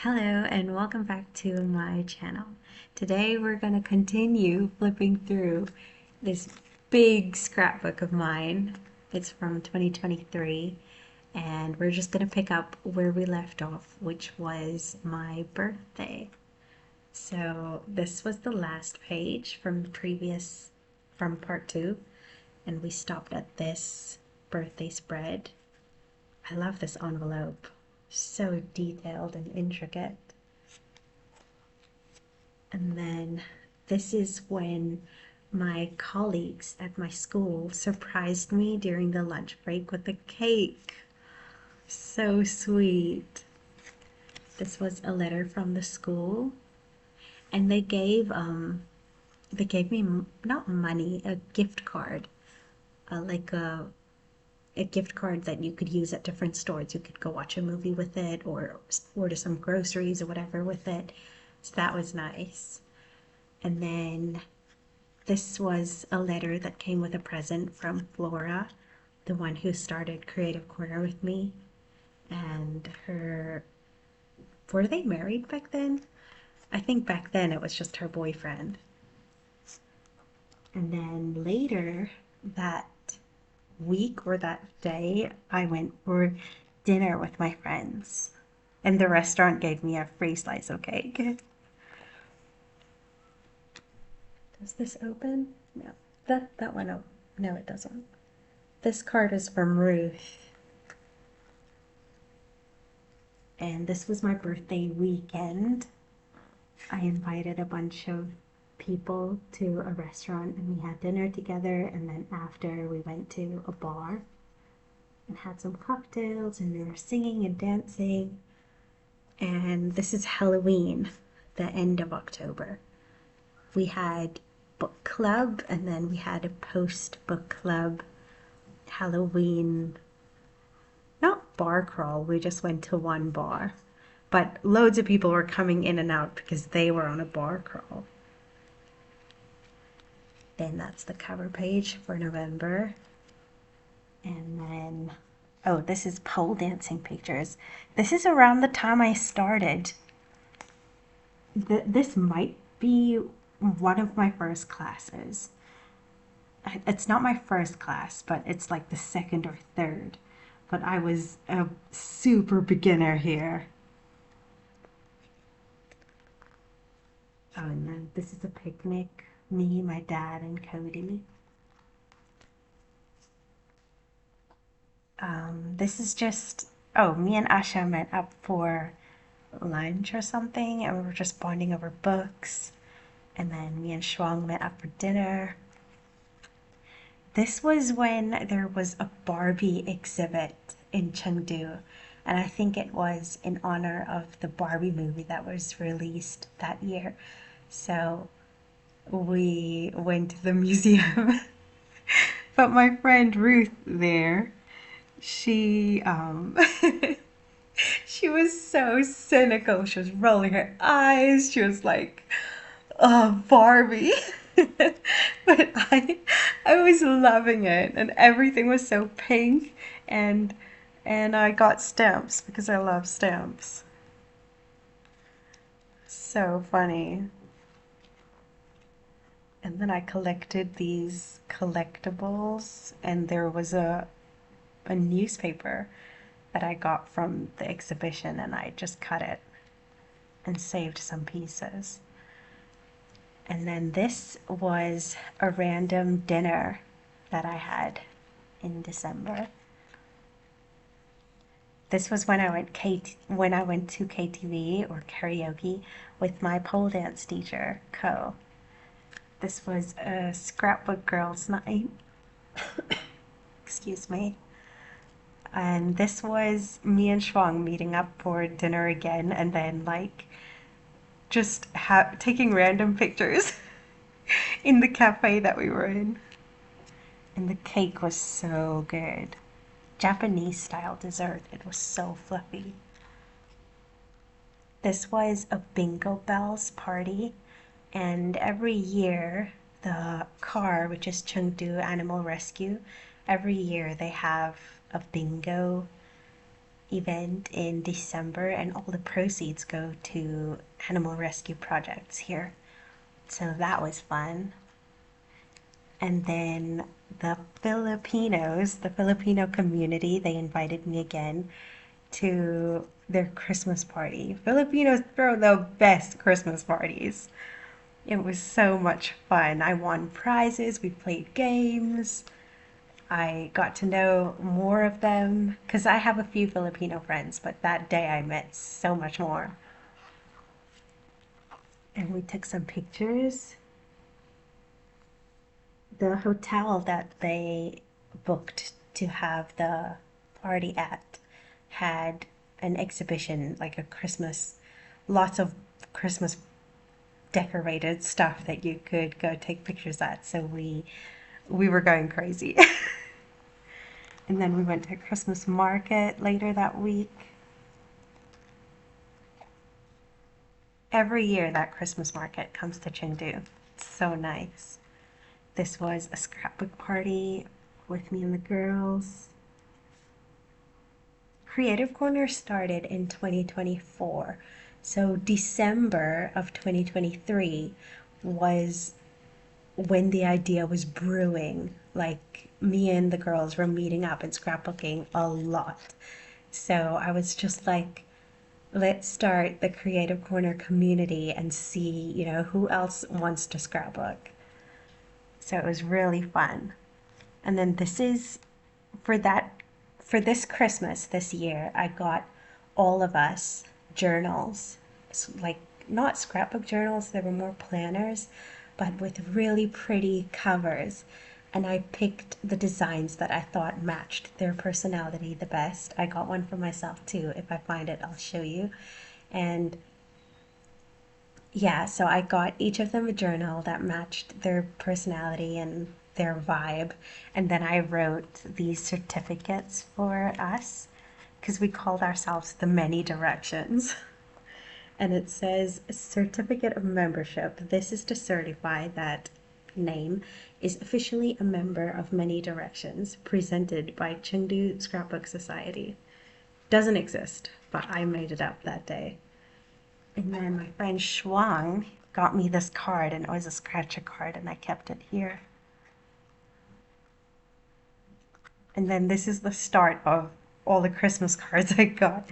Hello and welcome back to my channel. Today we're going to continue flipping through this big scrapbook of mine. It's from 2023 and we're just going to pick up where we left off, which was my birthday. So this was the last page from from part 2, and we stopped at this birthday spread. I love this envelope. So detailed and intricate. And then this is when my colleagues at my school surprised me during the lunch break with a cake. So sweet. This was a letter from the school, and they gave me not money, a gift card, like a gift card that you could use at different stores. You could go watch a movie with it or order some groceries or whatever with it. So that was nice. And then this was a letter that came with a present from Flora, the one who started Creative Corner with me. And were they married back then? I think back then it was just her boyfriend. And then later that week or that day, I went for dinner with my friends, and the restaurant gave me a free slice of cake. Does this open? No. That one, oh, no, it doesn't. This card is from Ruth. And this was my birthday weekend. I invited a bunch of people to a restaurant and we had dinner together, and then after we went to a bar and had some cocktails and we were singing and dancing. And this is Halloween, the end of October. We had book club and then we had a post book club Halloween, not bar crawl, we just went to one bar, but loads of people were coming in and out because they were on a bar crawl. Then that's the cover page for November. And then, oh, this is pole dancing pictures. This is around the time I started. This might be one of my first classes. It's not my first class, but it's like the second or third. But I was a super beginner here. Oh, and then this is a picnic. Me, my dad, and Cody. This is just, oh, me and Asha met up for lunch or something, and we were just bonding over books. And then me and Shuang met up for dinner. This was when there was a Barbie exhibit in Chengdu, and I think it was in honor of the Barbie movie that was released that year. So we went to the museum. But my friend Ruth there, she she was so cynical. She was rolling her eyes. She was like, "Oh, Barbie." But I was loving it, and everything was so pink, and I got stamps because I love stamps. So funny. And then I collected these collectibles, and there was a newspaper that I got from the exhibition, and I just cut it and saved some pieces. And then this was a random dinner that I had in December. This was when I went to KTV or karaoke with my pole dance teacher, Ko. This was a scrapbook girls' night. Excuse me. And this was me and Shuang meeting up for dinner again, and then like just taking random pictures in the cafe that we were in. And the cake was so good. Japanese style dessert. It was so fluffy. This was a Bingo Bells party, and every year the car, which is Chengdu Animal Rescue, every year they have a bingo event in December, and all the proceeds go to animal rescue projects here. So that was fun. And then the Filipino community, they invited me again to their Christmas party. Filipinos throw the best Christmas parties. It was so much fun. I won prizes, we played games. I got to know more of them because I have a few Filipino friends, but that day I met so much more. And we took some pictures. The hotel that they booked to have the party at had an exhibition, like a Christmas, lots of Christmas decorated stuff that you could go take pictures at. So we were going crazy. And then we went to a Christmas market later that week. Every year that Christmas market comes to Chengdu. It's so nice. This was a scrapbook party with me and the girls. Creative Corner started in 2024. So December of 2023 was when the idea was brewing. Like me and the girls were meeting up and scrapbooking a lot. So I was just like, let's start the Creative Corner community and see, who else wants to scrapbook. So it was really fun. And then for that for this Christmas this year, I got all of us journals. Like not scrapbook journals, they were more planners, but with really pretty covers. And I picked the designs that I thought matched their personality the best. I got one for myself too. If I find it, I'll show you. And yeah, so I got each of them a journal that matched their personality and their vibe. And then I wrote these certificates for us because we called ourselves the Many Directions. And it says Certificate of Membership. This is to certify that name is officially a member of Many Directions, presented by Chengdu Scrapbook Society. Doesn't exist, but I made it up that day. And then my friend Shuang got me this card, and it was a scratcher card, and I kept it here. And then this is the start of all the Christmas cards I got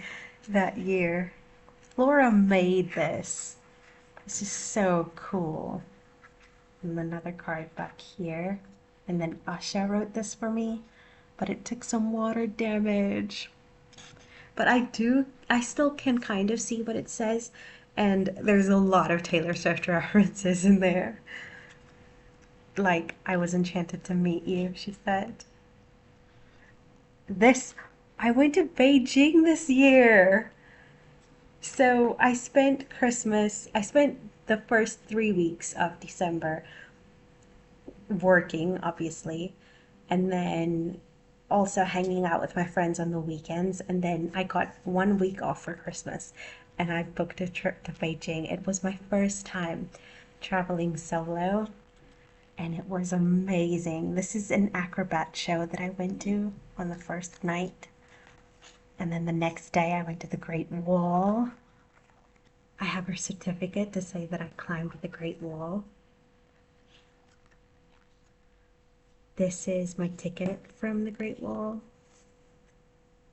that year. Flora made this. This is so cool. And another card back here. And then Asha wrote this for me, but it took some water damage. But I still can kind of see what it says, and there's a lot of Taylor Swift references in there. Like, I was enchanted to meet you, she said. This, I went to Beijing this year. So I spent the first 3 weeks of December working, obviously, and then also hanging out with my friends on the weekends. And then I got 1 week off for Christmas, and I booked a trip to Beijing. It was my first time traveling solo, and it was amazing. This is an acrobat show that I went to on the first night. And then the next day I went to the Great Wall. I have her certificate to say that I climbed the Great Wall. This is my ticket from the Great Wall.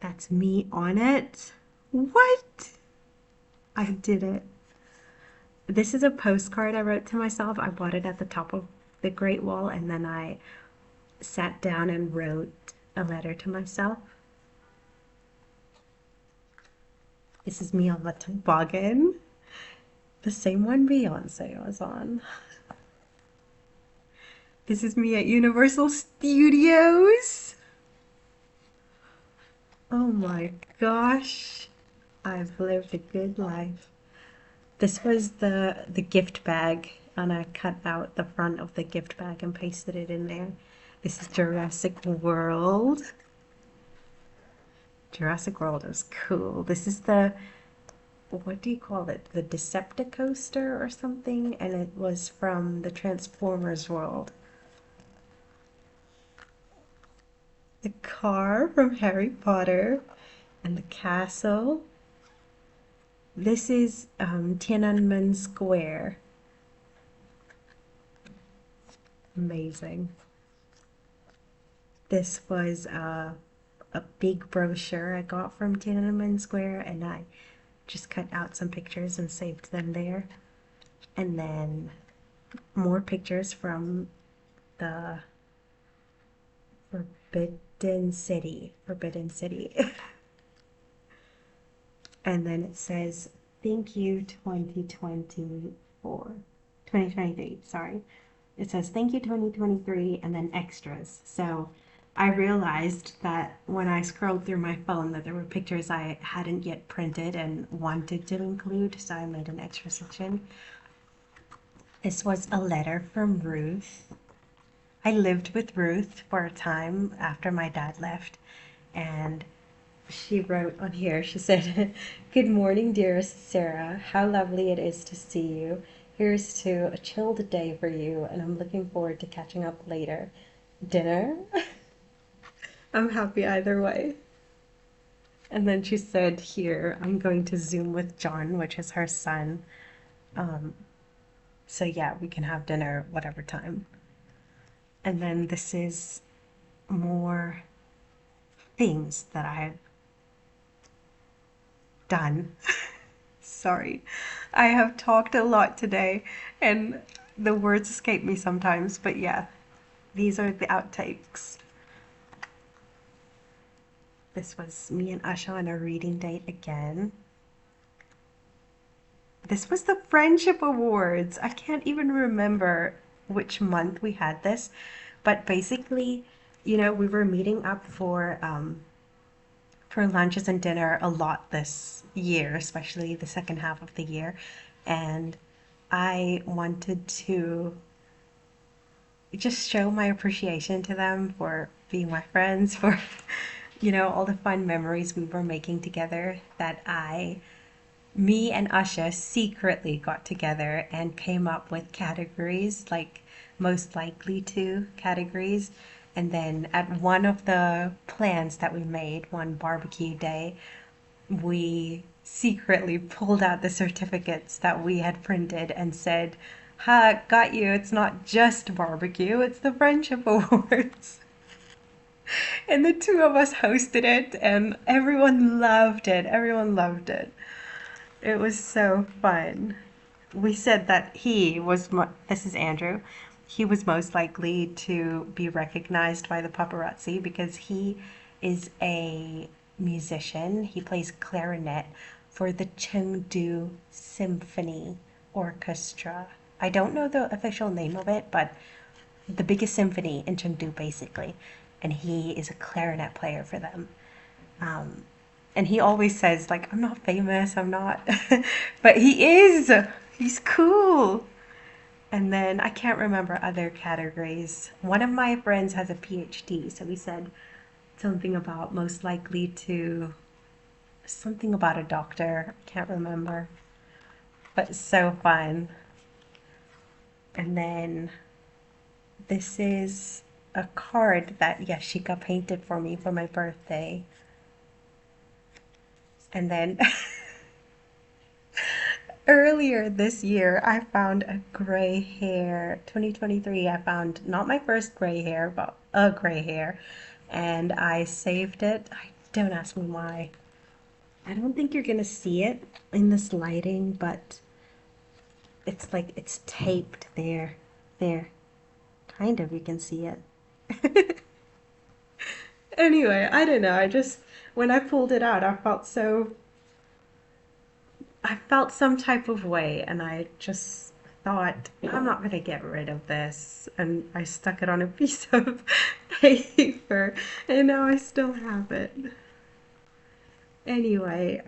That's me on it. What? I did it. This is a postcard I wrote to myself. I bought it at the top of the Great Wall, and then I sat down and wrote a letter to myself. This is me on the toboggan. The same one Beyonce was on. This is me at Universal Studios. Oh my gosh. I've lived a good life. This was the gift bag, and I cut out the front of the gift bag and pasted it in there. This is Jurassic World. Jurassic World is cool. This is what do you call it? The Decepticoaster or something, and it was from the Transformers world. The car from Harry Potter. and the castle. This is Tiananmen Square. Amazing. This was a big brochure I got from Tiananmen Square, and I just cut out some pictures and saved them there. And then more pictures from the Forbidden City. Forbidden City. And then it says, thank you 2024. 2023, sorry. It says, thank you 2023, and then extras. So I realized that when I scrolled through my phone that there were pictures I hadn't yet printed and wanted to include, so I made an extra section. This was a letter from Ruth. I lived with Ruth for a time after my dad left, and she wrote on here, she said, good morning, dearest Sarah. How lovely it is to see you. Here's to a chilled day for you, and I'm looking forward to catching up later. Dinner? I'm happy either way. And then she said here, I'm going to Zoom with John, which is her son. So yeah, we can have dinner whatever time. And then this is more things that I've done. Sorry, I have talked a lot today and the words escape me sometimes, but yeah, these are the outtakes. This was me and Asha on a reading date again. This was the Friendship Awards. I can't even remember which month we had this, but basically, you know, we were meeting up for lunches and dinner a lot this year, especially the second half of the year, and I wanted to just show my appreciation to them for being my friends, for you know, all the fun memories we were making together, that me and Asha secretly got together and came up with categories, like most likely to categories. And then at one of the plans that we made, one barbecue day, we secretly pulled out the certificates that we had printed and said, ha, got you, it's not just barbecue, it's the Friendship Awards. And the two of us hosted it, and everyone loved it. Everyone loved it. It was so fun. We said that this is Andrew, he was most likely to be recognized by the paparazzi because he is a musician. He plays clarinet for the Chengdu Symphony Orchestra. I don't know the official name of it, but the biggest symphony in Chengdu, basically. And he is a clarinet player for them. And he always says, like, I'm not famous, I'm not. But he is. He's cool. And then I can't remember other categories. One of my friends has a PhD, so he said something about most likely to, something about a doctor. I can't remember. But so fun. And then this is a card that Yashika painted for me for my birthday. And then earlier this year, I found a gray hair. 2023, I found not my first gray hair, but a gray hair. And I saved it. Don't ask me why. I don't think you're gonna see it in this lighting, but it's like it's taped there. There. Kind of, you can see it. Anyway, I don't know. When I pulled it out, I felt some type of way, and I just thought, I'm not going to get rid of this. And I stuck it on a piece of paper, and now I still have it. Anyway,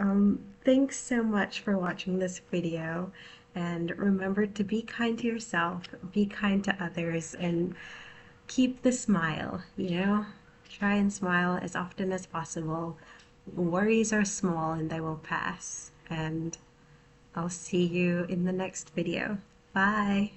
thanks so much for watching this video, and remember to be kind to yourself, be kind to others, and keep the smile, you know? Try and smile as often as possible. Worries are small and they will pass. And I'll see you in the next video. Bye!